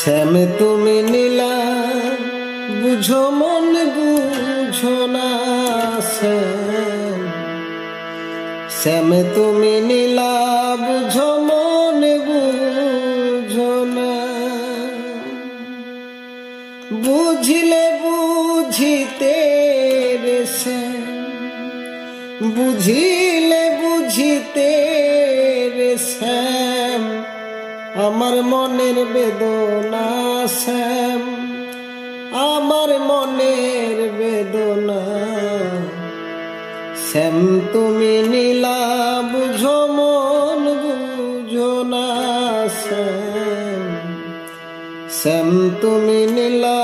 শ্যাম তুমি নীলা বুঝো মন বুঝো না শ্যাম, শ্যাম তুমি নীলা বুঝো মন বুঝো না। বুঝিলে বুঝিতে রে শ্যাম, বুঝিলে বুঝিতে রে শ্যাম, আমার মনের বেদনা শ্যাম, আমার মনের বেদনা। শ্যাম তুমি নীলা বুঝো মন বুঝো না শ্যাম, শ্যাম তুমি নীলা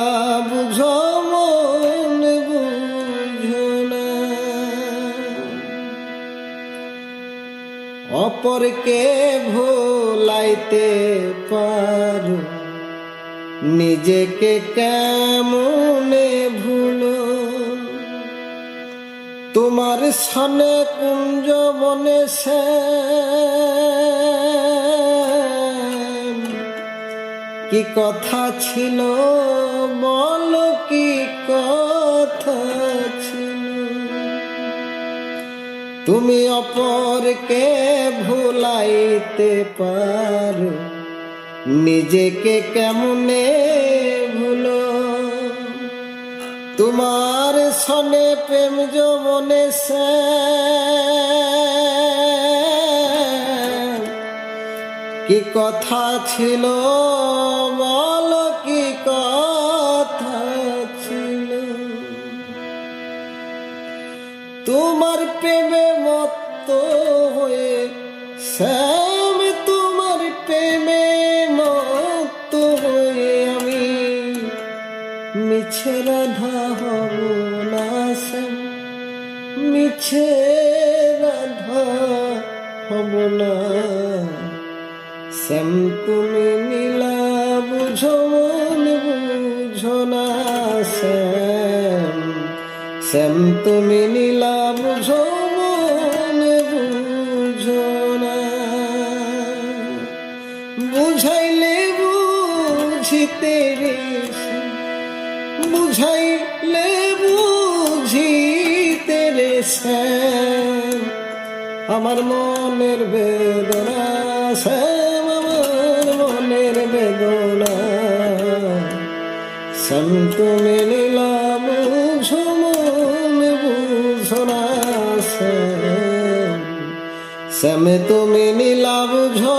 বুঝো মন বুঝো না। অপরকে ভুলাইতে পারো, নিজেকে কেমনে ভুলো। তোমার সনে কুঞ্জ বনে শ্যাম, কি কথা ছিল বলো কি কথা ছিল। তুমি অপরকে ভুলাইতে পারো, নিজেকে কেমনে ভুলো। তোমার সনে প্রেম যৌবনে শ্যাম, কি কথা ছিল বলো কি কথা ছিল। তোমার প্রেমে মত্ত হয়ে শ্যাম, তোমার প্রেমে মত্ত হয়ে আমি মিছে রাধা হব না শ্যাম, মিছে রাধা হব না। শ্যাম তুমি নীলা বুঝো মন বুঝো না শ্যাম, শ্যাম তুমি নীলা বুঝো মন বুঝো না। বুঝাইলে বুঝিতে রে শ্যাম, বুঝাইলে বুঝিতে রে শ্যাম, আমার মনের বেদনা শ্যাম, আমার মনের বেদনা। শ্যাম তুমি নীলা বুঝো মন বুঝো না শ্যাম, শ্যাম তুমি নীলা বুঝো